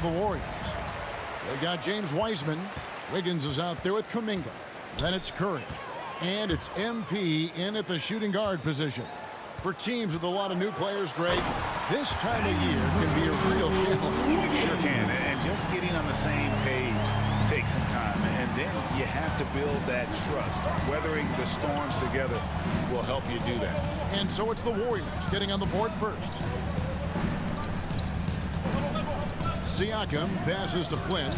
The Warriors. They've got James Wiseman. Wiggins is out there with Kuminga. Then it's Curry. And it's MP in at the shooting guard position. For teams with a lot of new players, Greg, this time of year can be a real challenge. It sure can. And just getting on the same page takes some time. And then you have to build that trust. Weathering the storms together will help you do that. And so it's the Warriors getting on the board first. Siakam passes to Flynn.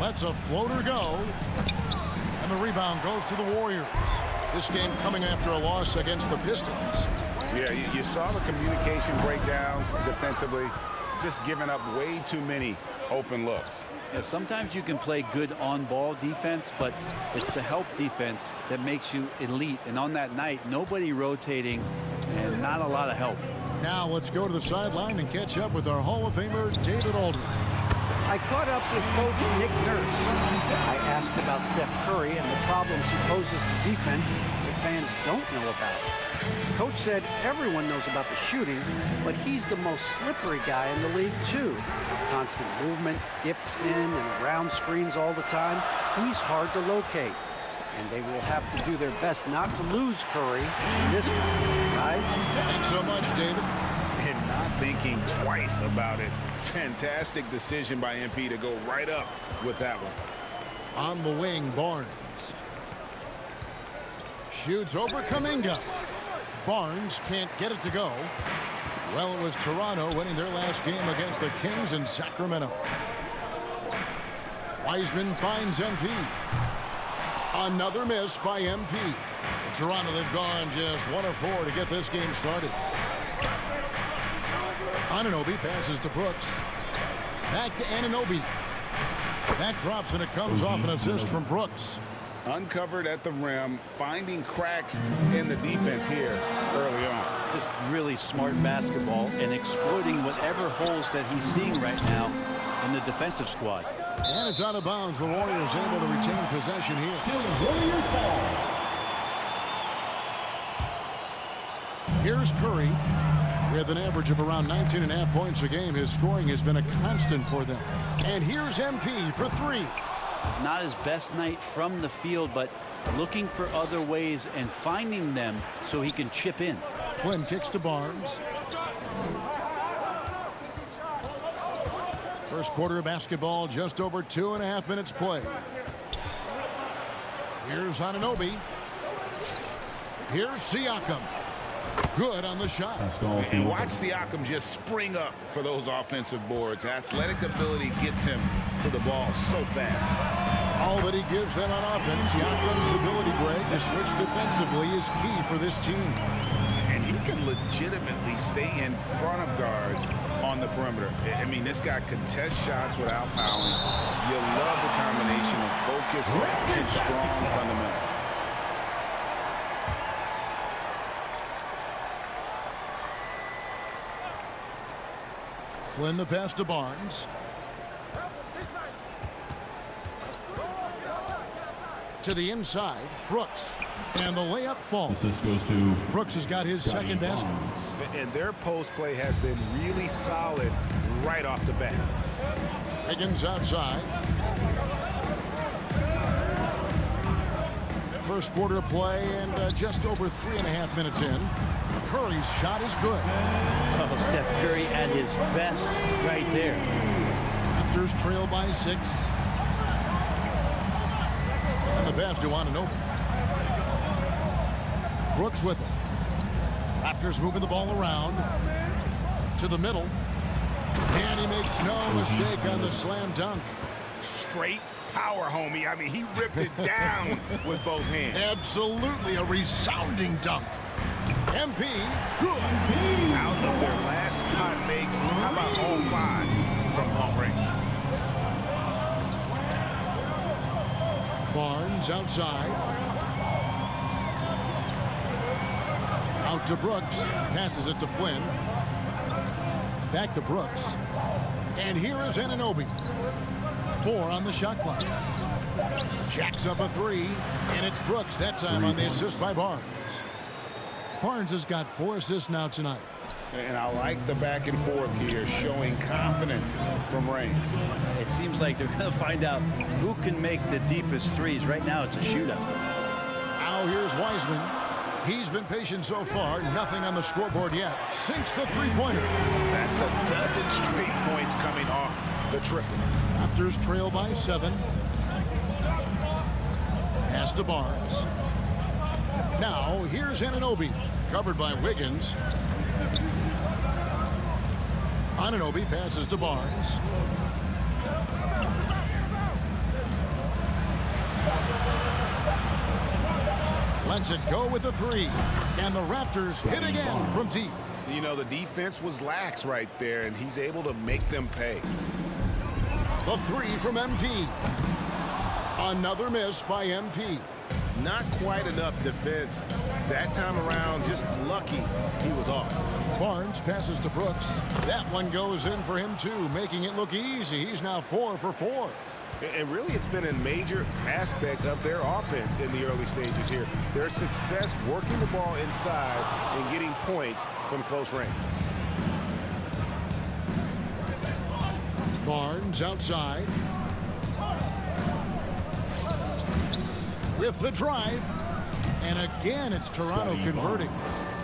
Lets a floater go. And the rebound goes to the Warriors. This game coming after a loss against the Pistons. Yeah, you saw the communication breakdowns defensively. Just giving up way too many open looks. Yeah, sometimes you can play good on-ball defense, but it's the help defense that makes you elite. And on that night, nobody rotating and not a lot of help. Now let's go to the sideline and catch up with our Hall of Famer, David Aldridge. I caught up with Coach Nick Nurse. I asked about Steph Curry and the problems he poses to defense that fans don't know about. Coach said everyone knows about the shooting, but he's the most slippery guy in the league, too. Constant movement, dips in and around screens all the time. He's hard to locate. And they will have to do their best not to lose Curry in this one, guys. Thanks so much, David. And not thinking twice about it. Fantastic decision by MP to go right up with that one. On the wing, Barnes. Shoots over Kuminga. Barnes can't get it to go. Well, it was Toronto winning their last game against the Kings in Sacramento. Wiseman finds MP. Another miss by MP. In Toronto, they've gone just 1 of 4 to get this game started. Anunoby passes to Brooks. Back to Anunoby. That drops and it comes off an assist from Brooks. Uncovered at the rim, finding cracks in the defense here early on. Just really smart basketball and exploiting whatever holes that he's seeing right now in the defensive squad. And it's out of bounds. The Warriors able to retain possession here. Here's Curry. With an average of around 19.5 points a game, his scoring has been a constant for them. And here's MP for 3. Not his best night from the field, but looking for other ways and finding them so he can chip in. Flynn kicks to Barnes. First quarter of basketball, just over 2.5 minutes play. Here's Anunoby. Here's Siakam. Good on the shot. And watch Siakam just spring up for those offensive boards. Athletic ability gets him to the ball so fast. All that he gives them on offense, Siakam's ability, Greg, to switch defensively is key for this team. And he can legitimately stay in front of guards on the perimeter. I mean, this guy contests shots without fouling. You love the combination of focus and strong fundamentals. Flynn the pass to Barnes. To the inside, Brooks. And the layup falls. This goes to Brooks has got his second basket. And their post play has been really solid right off the bat. Higgins outside. First quarter play and just over 3.5 minutes in. Curry's shot is good. Oh, Steph Curry at his best right there. Raptors trail by 6. And the pass to Anunoby. Brooks with it. Raptors moving the ball around to the middle. And he makes no mistake on the slam dunk. Straight power, homie. I mean, he ripped it down with both hands. Absolutely a resounding dunk. MP. Out of their last 5 makes, how about all 5 from long range? Barnes outside. Out to Brooks. Passes it to Flynn. Back to Brooks. And here is Anunoby. 4 on the shot clock. Jacks up a 3. And it's Brooks that time on the assist by Barnes. Barnes has got 4 assists now tonight. And I like the back and forth here, showing confidence from range. It seems like they're going to find out who can make the deepest threes. Right now, it's a shootout. Now here's Wiseman. He's been patient so far. Nothing on the scoreboard yet. Sinks the three-pointer. That's a dozen straight points coming off the triple. Raptors trail by 7. Pass to Barnes. Now here's Anunoby. Covered by Wiggins. Anunoby passes to Barnes. Lets it go with the 3. And the Raptors hit again from deep. You know, the defense was lax right there, and he's able to make them pay. The 3 from MP. Another miss by MP. Not quite enough defense. That time around, just lucky he was off. Barnes passes to Brooks. That one goes in for him, too, making it look easy. He's now 4 for 4. And really, it's been a major aspect of their offense in the early stages here. Their success working the ball inside and getting points from close range. Barnes outside. With the drive. And again, it's Toronto converting.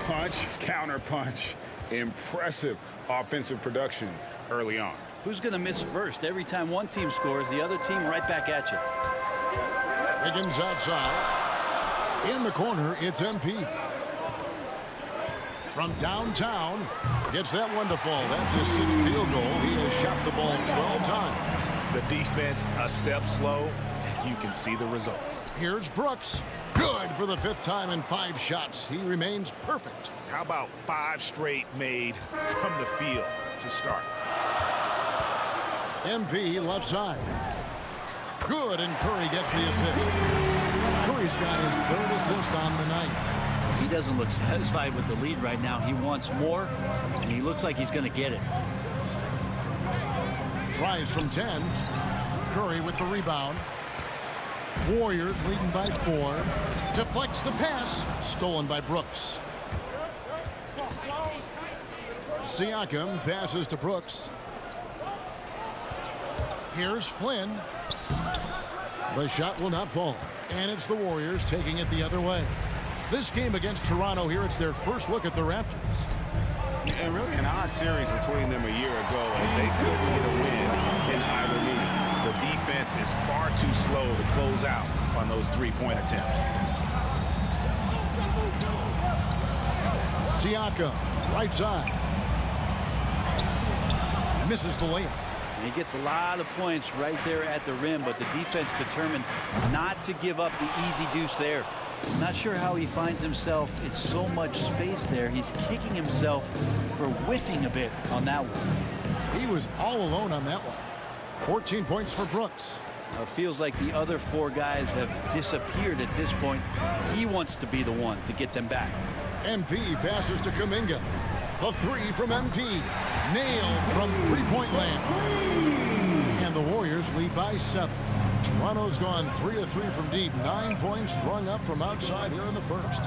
Punch, counter punch. Impressive offensive production early on. Who's going to miss first? Every time one team scores, the other team right back at you. Wiggins outside. In the corner, it's MP. From downtown, gets that one to fall. That's his 6th field goal. He has shot the ball 12 times. The defense a step slow. You can see the results. Here's Brooks. Good for the 5th time in 5 shots. He remains perfect. How about 5 straight made from the field to start? MP left side. Good, and Curry gets the assist. Curry's got his 3rd assist on the night. He doesn't look satisfied with the lead right now. He wants more, and he looks like he's going to get it. Tries from 10. Curry with the rebound. Warriors leading by 4. Deflects the pass. Stolen by Brooks. Siakam passes to Brooks. Here's Flynn. The shot will not fall. And it's the Warriors taking it the other way. This game against Toronto here, it's their first look at the Raptors. And really an odd series between them a year ago as they couldn't get a win in either meeting. The defense is far too slow to close out on those 3-point attempts. Siakam, right side. Misses the layup. And he gets a lot of points right there at the rim, but the defense determined not to give up the easy deuce there. Not sure how he finds himself. It's so much space there. He's kicking himself for whiffing a bit on that one. He was all alone on that one. 14 points for Brooks. It feels like the other 4 guys have disappeared at this point. He wants to be the one to get them back. MP passes to Kuminga. The 3 from MP. Nailed from 3-point land. And the Warriors lead by 7. Toronto's gone 3 of 3 from deep. 9 points rung up from outside here in the first.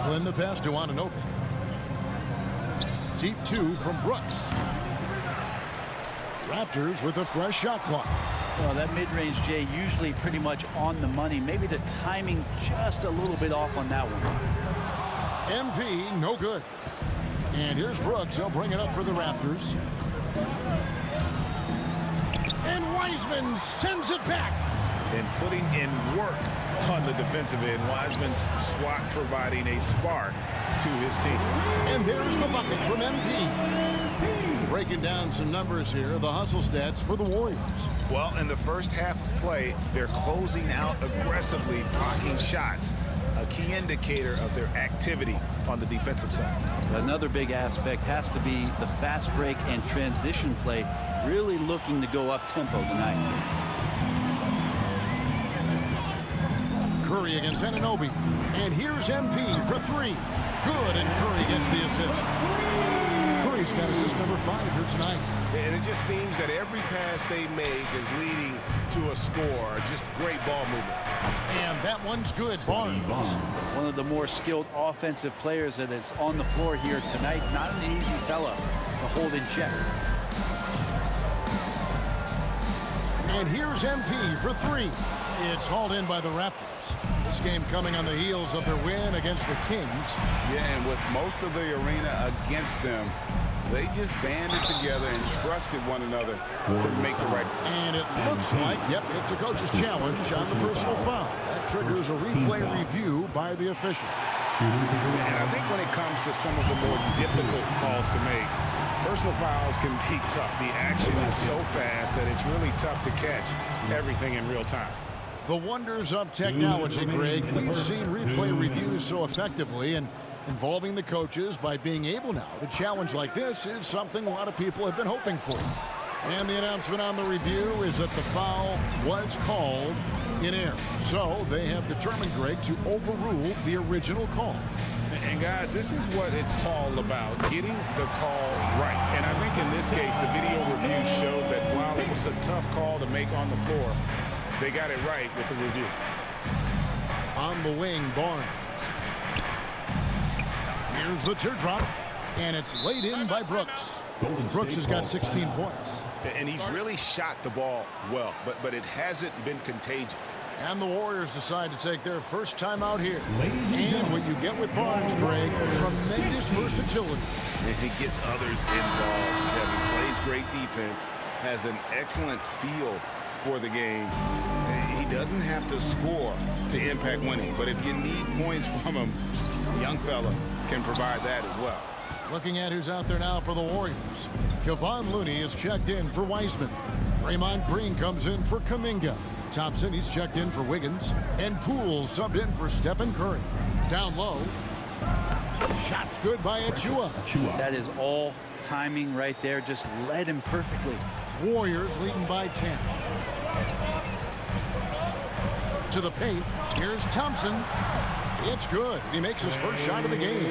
Flynn the pass to Anunoby. Deep 2 from Brooks. Raptors with a fresh shot clock. Well, that mid-range, Jay, usually pretty much on the money. Maybe the timing just a little bit off on that one. MP, no good. And here's Brooks. He'll bring it up for the Raptors. And Wiseman sends it back. And putting in work on the defensive end. Wiseman's swat providing a spark to his team. And there's the bucket from MP. Breaking down some numbers here, the hustle stats for the Warriors. Well, in the first half of play, they're closing out aggressively, blocking shots. A key indicator of their activity on the defensive side. Another big aspect has to be the fast break and transition play, really looking to go up tempo tonight. Curry against Anunoby. And here's MP for 3. Good, and Curry gets the assist. Curry He's got assist number 5 here tonight. And it just seems that every pass they make is leading to a score. Just great ball movement. And that one's good. Barnes. One of the more skilled offensive players that is on the floor here tonight. Not an easy fella to hold in check. And here's MP for 3. It's hauled in by the Raptors. This game coming on the heels of their win against the Kings. Yeah, and with most of the arena against them, they just banded together and trusted one another to make the right. And it looks like, yep, it's a coach's challenge on the personal foul. That triggers a replay review by the official. And I think when it comes to some of the more difficult calls to make, personal fouls can be tough. The action is so fast that it's really tough to catch everything in real time. The wonders of technology, Greg. We've seen replay reviews so effectively, and involving the coaches by being able now to challenge like this is something a lot of people have been hoping for. And the announcement on the review is that the foul was called in error. So they have determined, Greg, to overrule the original call. And guys, this is what it's all about, getting the call right. And I think in this case, the video review showed that while it was a tough call to make on the floor, they got it right with the review. On the wing, Barnes. Here's the teardrop, and it's laid in by Brooks. Brooks has got 16 points. And he's really shot the ball well, but it hasn't been contagious. And the Warriors decide to take their first time out here. And what you get with Barnes, Greg, tremendous versatility. And he gets others involved. Kevin plays great defense, has an excellent feel for the game. He doesn't have to score to impact winning, but if you need points from him, the young fella can provide that as well. Looking at who's out there now for the Warriors. Kevon Looney is checked in for Wiseman. Draymond Green comes in for Kuminga. Thompson, he's checked in for Wiggins. And Poole subbed in for Stephen Curry. Down low. Shots good by Achua. That is all timing right there. Just led him perfectly. Warriors leading by 10. To the paint. Here's Thompson. It's good. He makes his first shot of the game.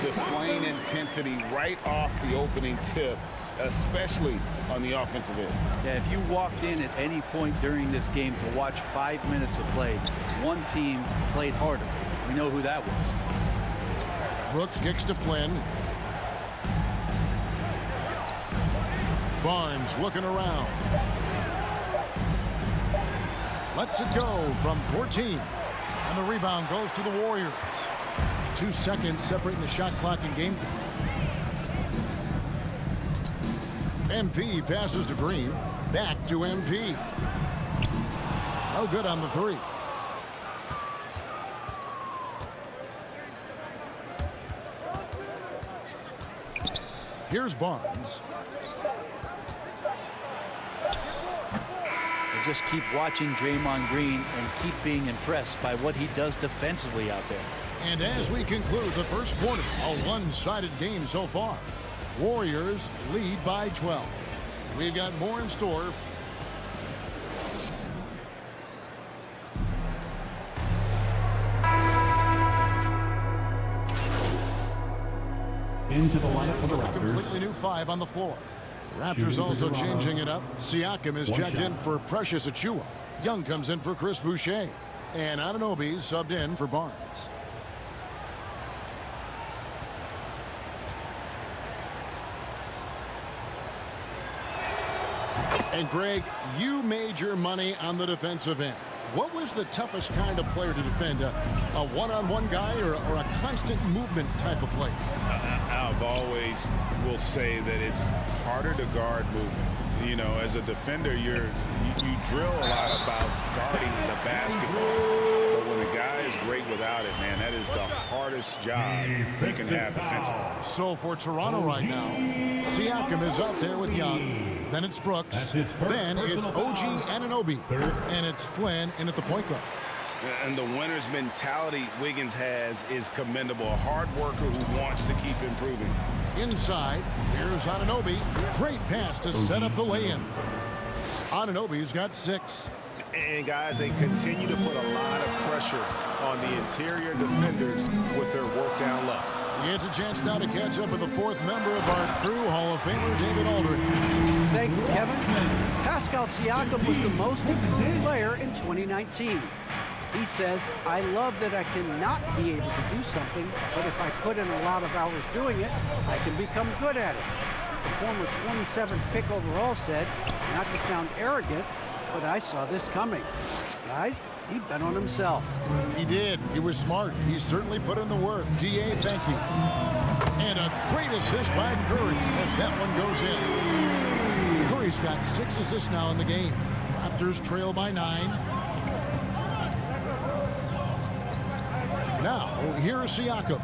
Displaying intensity right off the opening tip, especially on the offensive end. Yeah, if you walked in at any point during this game to watch 5 minutes of play, one team played harder. We know who that was. Brooks kicks to Flynn. Barnes looking around. Lets it go from 14. And the rebound goes to the Warriors. 2 seconds separating the shot clock and game time. MP passes to Green. Back to MP. No good on the 3. Here's Barnes. Just keep watching Draymond Green and keep being impressed by what he does defensively out there. And as we conclude the first quarter, a one-sided game so far. Warriors lead by 12. We've got more in store. Into the lineup for the With a Raptors. completely new 5 on the floor. Raptors also changing it up. Siakam is checked in for Precious Achua. Young comes in for Chris Boucher. And Anunoby subbed in for Barnes. And Greg, you made your money on the defensive end. What was the toughest kind of player to defend? A one-on-one guy or a constant movement type of player? I've always will say that it's harder to guard movement. You know, as a defender, you drill a lot about guarding the basketball. But when the guy is great without it, man, that is the hardest job you can have defensively. So for Toronto right now, Siakam is up there with Young. Then it's Brooks. Then it's OG Anunoby. And it's Flynn in at the point guard. And the winner's mentality Wiggins has is commendable. A hard worker who wants to keep improving. Inside, here's Anunoby. Great pass to set up the lay-in. Anunoby's got 6. And guys, they continue to put a lot of pressure on the interior defenders with their work down low. It's a chance now to catch up with the fourth member of our crew, Hall of Famer David Aldridge. Thank you, Kevin. Pascal Siakam was the most improved player in 2019. He says, I love that I cannot be able to do something, but if I put in a lot of hours doing it, I can become good at it. The former 27th pick overall said, not to sound arrogant, but I saw this coming. Guys, he bet on himself. He did. He was smart. He certainly put in the work. D.A., thank you. And a great assist by Curry as that one goes in. Curry's got 6 assists now in the game. Raptors trail by 9. Now, here's Siakam.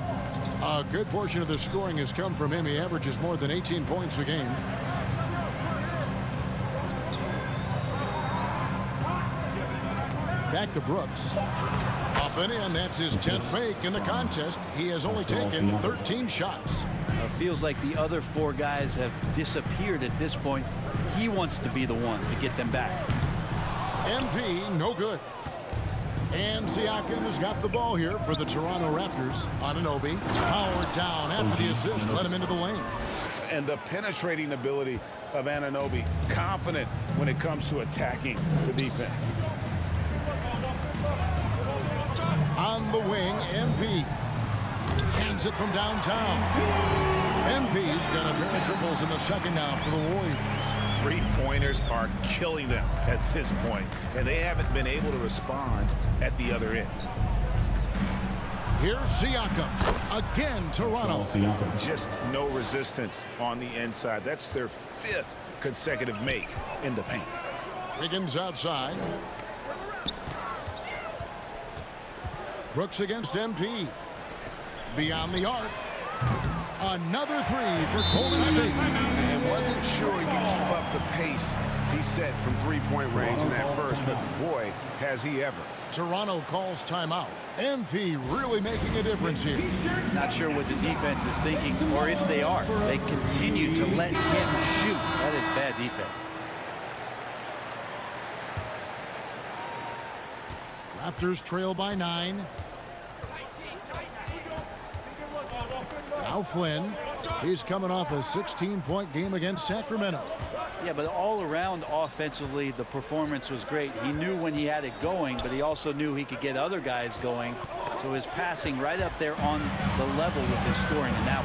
A good portion of the scoring has come from him. He averages more than 18 points a game. Back to Brooks. Up and in. That's his 10th make in the contest. He has only taken 13 shots. Feels like the other 4 guys have disappeared at this point. He wants to be the one to get them back. MP, no good. And Siakam has got the ball here for the Toronto Raptors. Anunoby powered down after the assist, let him into the lane. And the penetrating ability of Anunoby, confident when it comes to attacking the defense. On the wing, MP hands it from downtown. MP's got a pair of triples in the second now for the Warriors. Three-pointers are killing them at this point, and they haven't been able to respond at the other end. Here's Siakam. Again, Toronto. Just no resistance on the inside. That's their 5th consecutive make in the paint. Wiggins outside. Brooks against MP. Beyond the arc. Another 3 for Golden State. And wasn't sure he could keep up the pace he set from three-point range in that first, but boy, has he ever. Toronto calls timeout. MP really making a difference here. Not sure what the defense is thinking, or if they are. They continue to let him shoot. That is bad defense. Raptors trail by 9. Now Flynn. He's coming off a 16-point game against Sacramento. Yeah, but all around offensively, the performance was great. He knew when he had it going, but he also knew he could get other guys going. So his passing right up there on the level with his scoring in that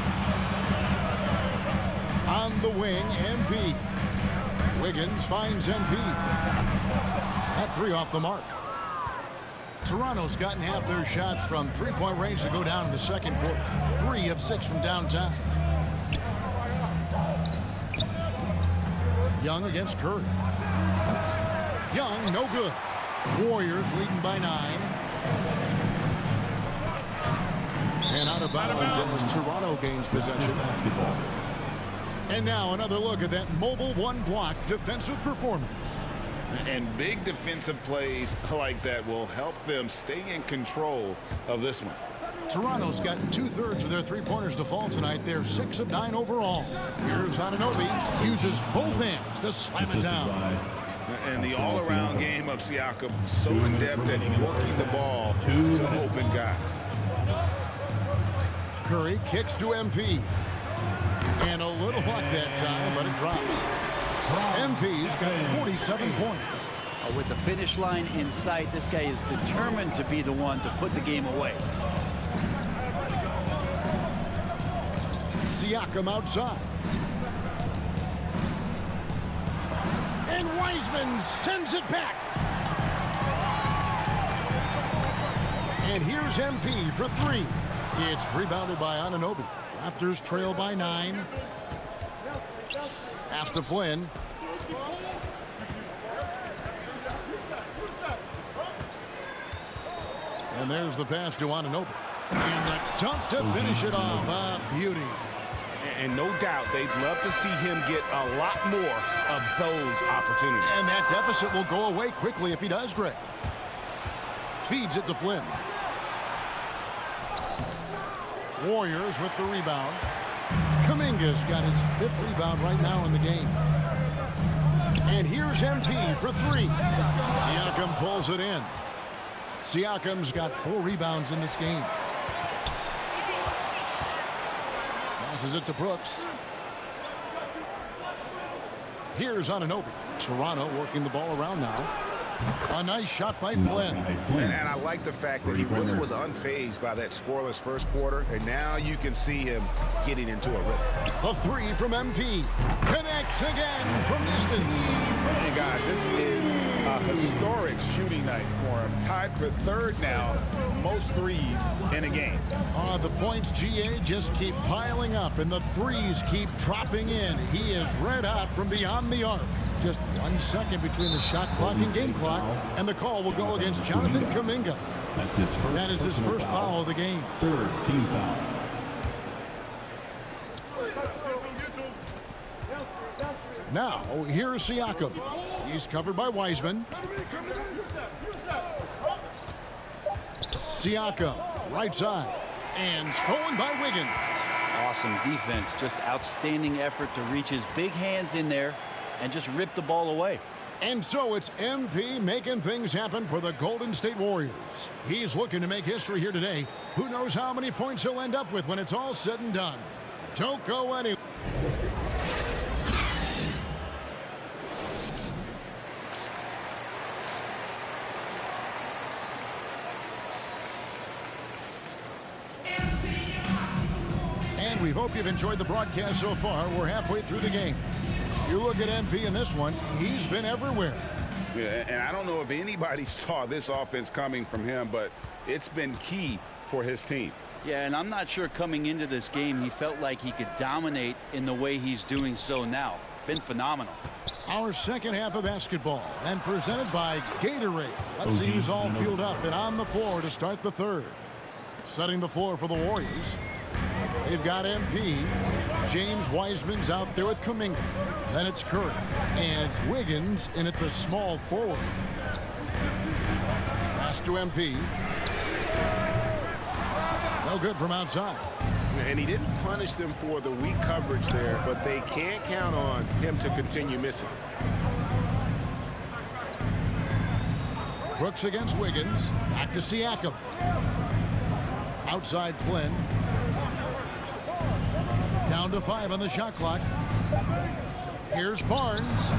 one. On the wing, MP. Wiggins finds MP. That 3 off the mark. Toronto's gotten half their shots from three-point range to go down in the second quarter. 3 of 6 from downtown. Young against Curry. Young, no good. Warriors leading by 9. And out of bounds as Toronto gains possession. And now another look at that mobile one-block defensive performance. And big defensive plays like that will help them stay in control of this one. Toronto's got 2/3 of their three-pointers to fall tonight. They're 6 of 9 overall. Here's Anunoby. Uses both hands to slam it down. And the all-around game of Siakam, so in depth at working the ball to open guys. Curry kicks to MP. And a little luck that time, but it drops. MP's got 47 points. With the finish line in sight, this guy is determined to be the one to put the game away. Siakam outside. And Wiseman sends it back. And here's MP for 3. It's rebounded by Anunoby. Raptors trail by 9. Pass to Flynn. And there's the pass to Anunoby. And the dunk to finish it off. A beauty. And no doubt they'd love to see him get a lot more of those opportunities. And that deficit will go away quickly if he does, Greg. Feeds it to Flynn. Warriors with the rebound. Kuminga's got his 5th rebound right now in the game. And here's MP for 3. Siakam pulls it in. Siakam's got 4 rebounds in this game. Passes it to Brooks. Here's Anunoby. Toronto working the ball around now. A nice shot by Flynn. And I like the fact that he really was unfazed by that scoreless first quarter, and now you can see him getting into a rhythm. The three from MP. Connects again from distance. And guys, this is a historic shooting night for him. Tied for third now, most threes in a game. The points, GA, just keep piling up, and the threes keep dropping in. He is red hot from beyond the arc. Just 1 second between the shot clock and game clock, and the call will go against Jonathan Kuminga. That is his first foul of the game. Third team foul. Now, here's Siakam. He's covered by Wiseman. Siakam, right side, and stolen by Wiggins. Awesome defense. Just outstanding effort to reach his big hands in there and just rip the ball away. And so it's MP making things happen for the Golden State Warriors. He's looking to make history here today. Who knows how many points he'll end up with when it's all said and done. Don't go anywhere. And we hope you've enjoyed the broadcast so far. We're halfway through the game. You look at MP in this one, he's been everywhere. Yeah, and I don't know if anybody saw this offense coming from him, but it's been key for his team. Yeah, and I'm not sure coming into this game he felt like he could dominate in the way he's doing so now. Been phenomenal. Our second half of basketball, and presented by Gatorade. Let's see who's all fueled up and on the floor to start the third. Setting the floor for the Warriors. They've got MP. James Wiseman's out there with Kuminga. Then it's Curry. And it's Wiggins in at the small forward. Pass to MP. No good from outside. And he didn't punish them for the weak coverage there, but they can't count on him to continue missing. Brooks against Wiggins. Back to Siakam. Outside Flynn. Down to 5 on the shot clock. Here's Barnes.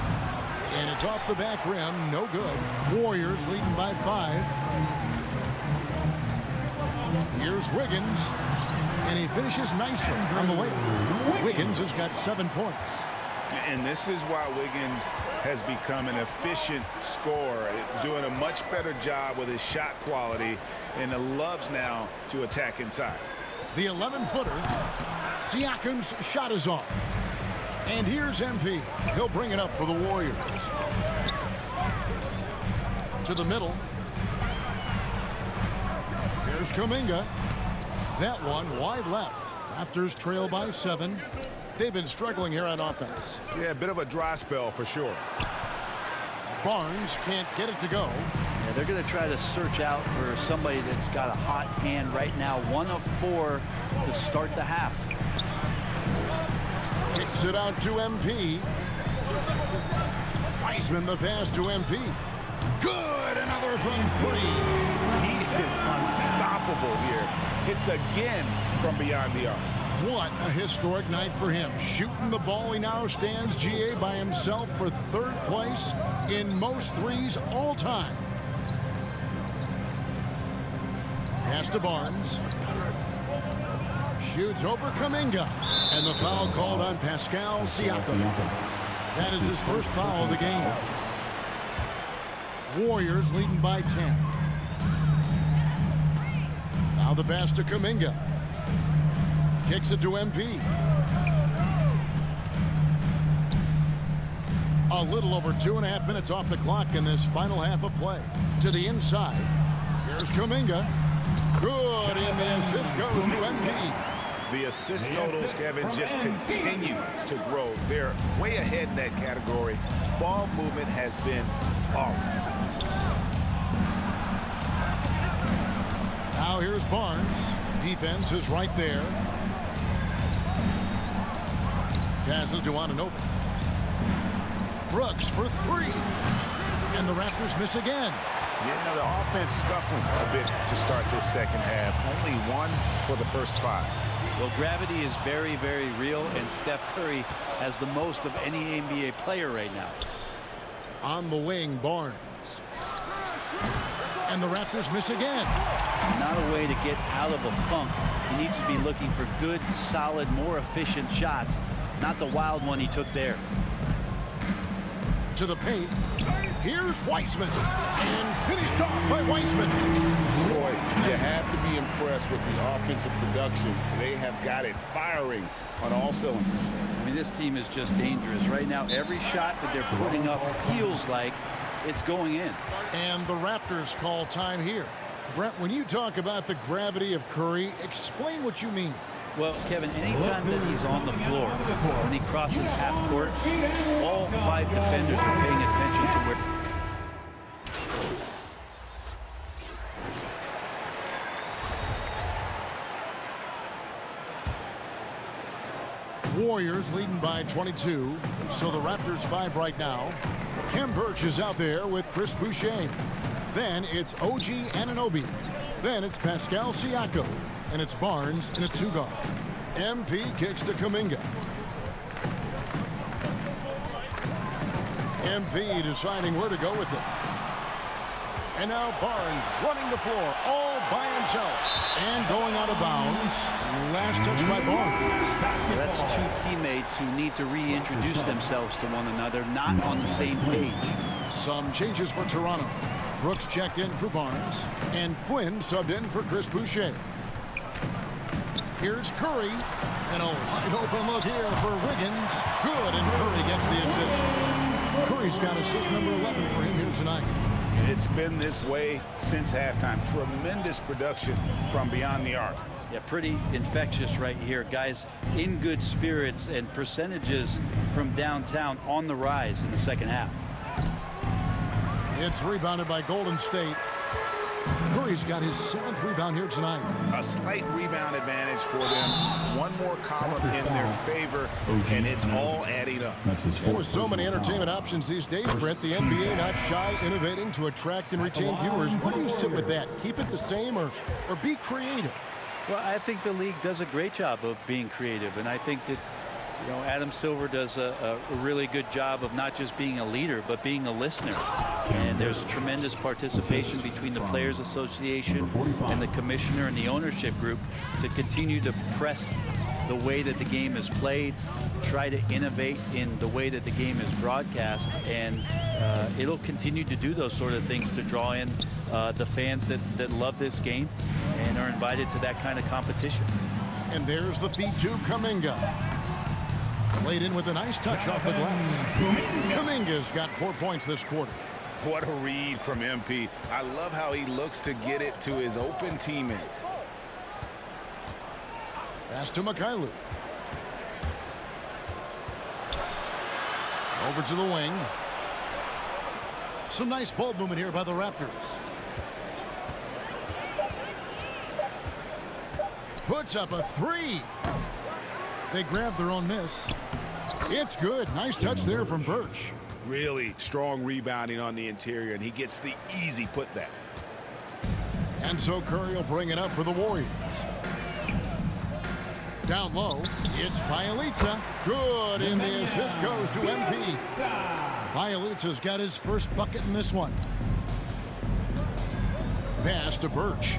And it's off the back rim. No good. Warriors leading by 5. Here's Wiggins. And he finishes nicely on the way. Wiggins has got 7 points. And this is why Wiggins has become an efficient scorer, doing a much better job with his shot quality, and loves now to attack inside. The 11-footer. Siakam's shot is off. And here's MP. He'll bring it up for the Warriors. To the middle. Here's Kuminga. That one wide left. Raptors trail by 7. They've been struggling here on offense. Yeah, a bit of a dry spell for sure. Barnes can't get it to go. Yeah, they're going to try to search out for somebody that's got a hot hand right now. 1 of 4 to start the half. Kicks it out to MP. Wiseman the pass to MP. Good, another from 3. He is unstoppable here. Hits again from beyond the arc. What a historic night for him. Shooting the ball, he now stands, GA, by himself for 3rd place in most threes all time. Pass to Barnes. Shoots over Kuminga. And the foul called on Pascal Siakam. That is his first foul of the game. Warriors leading by 10. Now the pass to Kuminga. Kicks it to MP. A little over 2.5 minutes off the clock in this final half of play. To the inside. Here's Kuminga. Good, and the assist goes to MP. The assist totals, Kevin, just continue to grow. They're way ahead in that category. Ball movement has been flawless. Now here's Barnes. Defense is right there. Passes to Anunoby. Brooks for 3. And the Raptors miss again. Yeah, the offense scuffling a bit to start this second half. Only 1 for the first 5. Well, gravity is very, very real, and Steph Curry has the most of any NBA player right now. On the wing, Barnes. And the Raptors miss again. Not a way to get out of a funk. He needs to be looking for good, solid, more efficient shots, not the wild one he took there. To the paint. Here's Wiseman. And finished off by Wiseman. Boy, you have to be impressed with the offensive production. They have got it firing on all cylinders. I mean, this team is just dangerous. Right now, every shot that they're putting up feels like it's going in. And the Raptors call time here. Brent, when you talk about the gravity of Curry, explain what you mean. Well, Kevin, anytime that he's on the floor, when he crosses half court, all 5 defenders are paying attention to where... Warriors leading by 22. So the Raptors 5 right now. Khem Birch is out there with Chris Boucher. Then it's OG Anunoby. Then it's Pascal Siakam. And it's Barnes in a 2-guard. MP kicks to Kuminga. MP deciding where to go with it. And now Barnes running the floor all by himself. And going out of bounds. Last touch by Barnes. That's 2 teammates who need to reintroduce themselves to one another, not on the same page. Some changes for Toronto. Brooks checked in for Barnes. And Flynn subbed in for Chris Boucher. Here's Curry. And a wide open look here for Wiggins. Good, and Curry gets the assist. Curry's got assist number 11 for him here tonight. And it's been this way since halftime. Tremendous production from beyond the arc. Yeah, pretty infectious right here. Guys in good spirits, and percentages from downtown on the rise in the second half. It's rebounded by Golden State. Curry's got his 7th rebound here tonight. A slight rebound advantage for them. One more column in their favor, and it's all adding up. And with so many entertainment options these days, Brent, the NBA not shy innovating to attract and retain viewers. Where do you sit with that? Keep it the same or be creative? Well, I think the league does a great job of being creative, and I think that, you know, Adam Silver does a really good job of not just being a leader, but being a listener. And there's tremendous participation between the Players Association and the commissioner and the ownership group to continue to press the way that the game is played, try to innovate in the way that the game is broadcast, and it'll continue to do those sort of things to draw in the fans that love this game and are invited to that kind of competition. And there's the feed to Kuminga. Laid in with a nice touch off the glass. Kuminga's got 4 points this quarter. What a read from MP. I love how he looks to get it to his open teammates. Pass to Mycarrer. Over to the wing. Some nice ball movement here by the Raptors. Puts up a 3. They grab their own miss. It's good. Nice touch there from Birch. Really strong rebounding on the interior, and he gets the easy putback. And so Curry will bring it up for the Warriors. Down low, it's Bjelica. Good, and the assist goes to MP. Bjelica's got his first bucket in this one. Pass to Birch.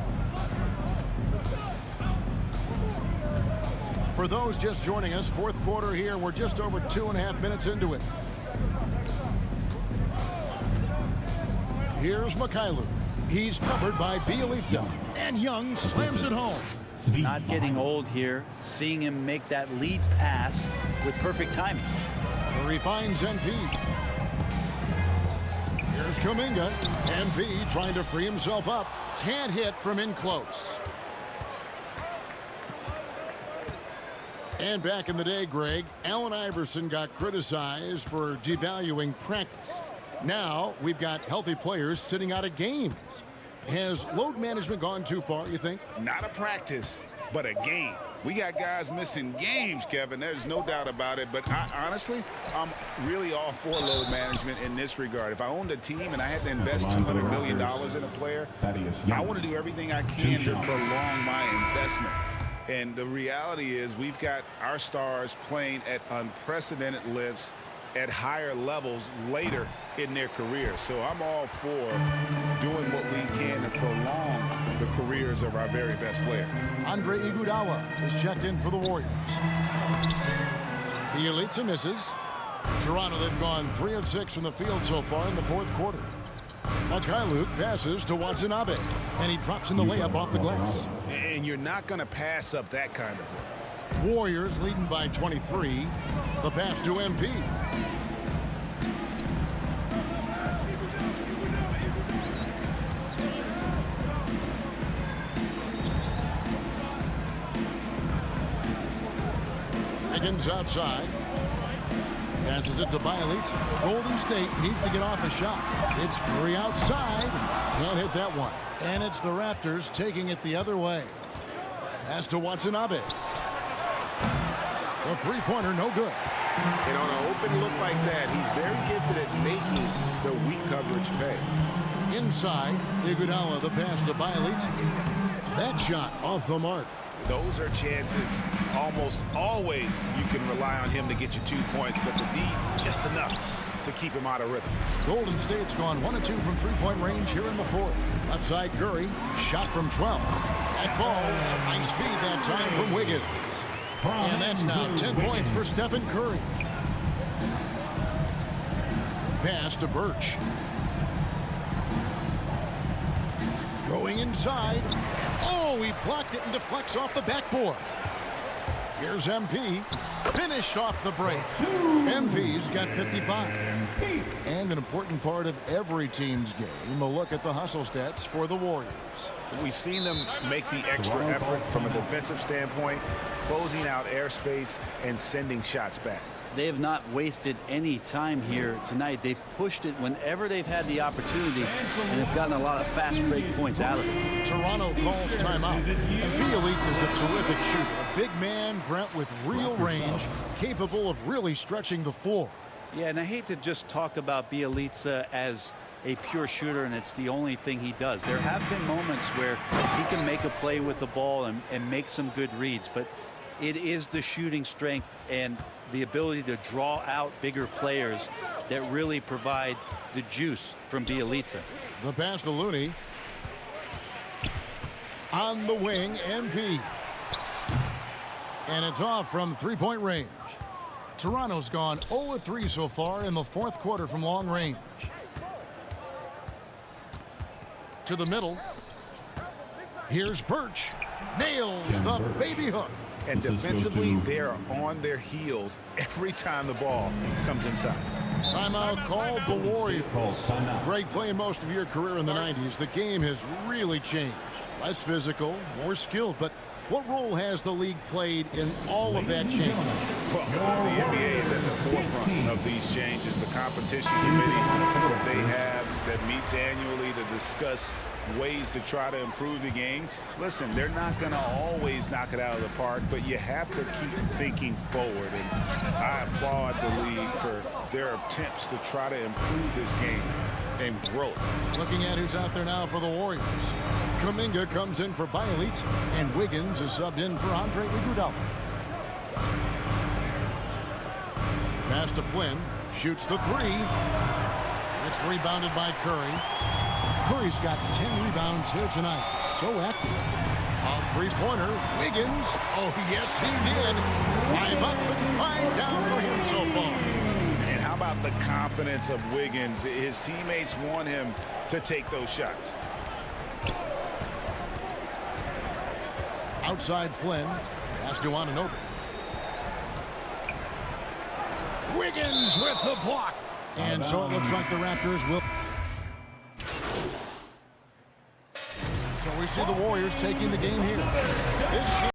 For those just joining us, 4th quarter here. We're just over 2.5 minutes into it. Here's Mycarrer. He's covered by Bjelica. And Young slams it home. Not getting old here. Seeing him make that lead pass with perfect timing. Curry finds MP. Here's Kuminga. MP trying to free himself up. Can't hit from in close. And back in the day, Greg, Allen Iverson got criticized for devaluing practice. Now we've got healthy players sitting out of games. Has load management gone too far, you think? Not a practice, but a game. We got guys missing games, Kevin. There's no doubt about it. But honestly, I'm really all for load management in this regard. If I owned a team and I had to invest $200 million in a player, I want to do everything I can to prolong my investment. And the reality is we've got our stars playing at unprecedented lengths at higher levels later in their career. So I'm all for doing what we can to prolong the careers of our very best players. Andre Iguodala is checked in for the Warriors. Bielitsa misses. Toronto, they've gone 3 of 6 from the field so far in the fourth quarter. Mycarrer passes to Watanabe, and he drops in the layup off the glass. And you're not going to pass up that kind of play. Warriors leading by 23. The pass to MP. Higgins outside. Passes it to Bielitsa. Golden State needs to get off a shot. It's Curry outside. Can't hit that one. And it's the Raptors taking it the other way. Pass to Watanabe. The three-pointer, no good. And on an open look like that, he's very gifted at making the weak coverage pay. Inside, Iguodala, the pass to Bielitsa. That shot off the mark. Those are chances almost always you can rely on him to get you 2 points, but the D just enough to keep him out of rhythm. Golden State's gone 1 of 2 from three-point range here in the fourth. Left side Curry, shot from 12. That falls. Nice feed that time from Wiggins. And that's now 10 points for Stephen Curry. Pass to Birch. Going inside. Oh, he blocked it and deflects off the backboard. Here's MP. Finished off the break. MP's got 55. And an important part of every team's game, a look at the hustle stats for the Warriors. We've seen them make the extra effort from a defensive standpoint, closing out airspace and sending shots back. They have not wasted any time here tonight. They've pushed it whenever they've had the opportunity, and they've gotten a lot of fast break points out of it. Toronto calls timeout. And Bielitsa is a terrific shooter. A big man, Brent, with real range, capable of really stretching the floor. Yeah, and I hate to just talk about Bielitsa as a pure shooter and it's the only thing he does. There have been moments where he can make a play with the ball and make some good reads, but it is the shooting strength and the ability to draw out bigger players that really provide the juice from Bielitsa. The pass to Looney. On the wing, MP. And it's off from three-point range. Toronto's gone 0 of 3 so far in the fourth quarter from long range. To the middle. Here's Birch. Nails the baby hook. And defensively, they are on their heels every time the ball comes inside. Timeout called the Warriors. Greg, playing most of your career in the 90s, the game has really changed. Less physical, more skilled, but what role has the league played in all of that change? Well, the NBA is at the forefront of these changes. The competition committee that they have that meets annually to discuss ways to try to improve the game. Listen, they're not going to always knock it out of the park, but you have to keep thinking forward. And I applaud the league for their attempts to try to improve this game and grow it. Looking at who's out there now for the Warriors. Kuminga comes in for Bielitsa, and Wiggins is subbed in for Andre Iguodala. Pass to Flynn. Shoots the three. It's rebounded by Curry. Curry's got 10 rebounds here tonight. So active. A three-pointer. Wiggins. Oh, yes, he did. 5 up and 5 down for him so far. And how about the confidence of Wiggins? His teammates want him to take those shots. Outside Flynn. Pass to Anunoby. Wiggins with the block. And so it looks like the Raptors will. So we see the Warriors taking the game here. This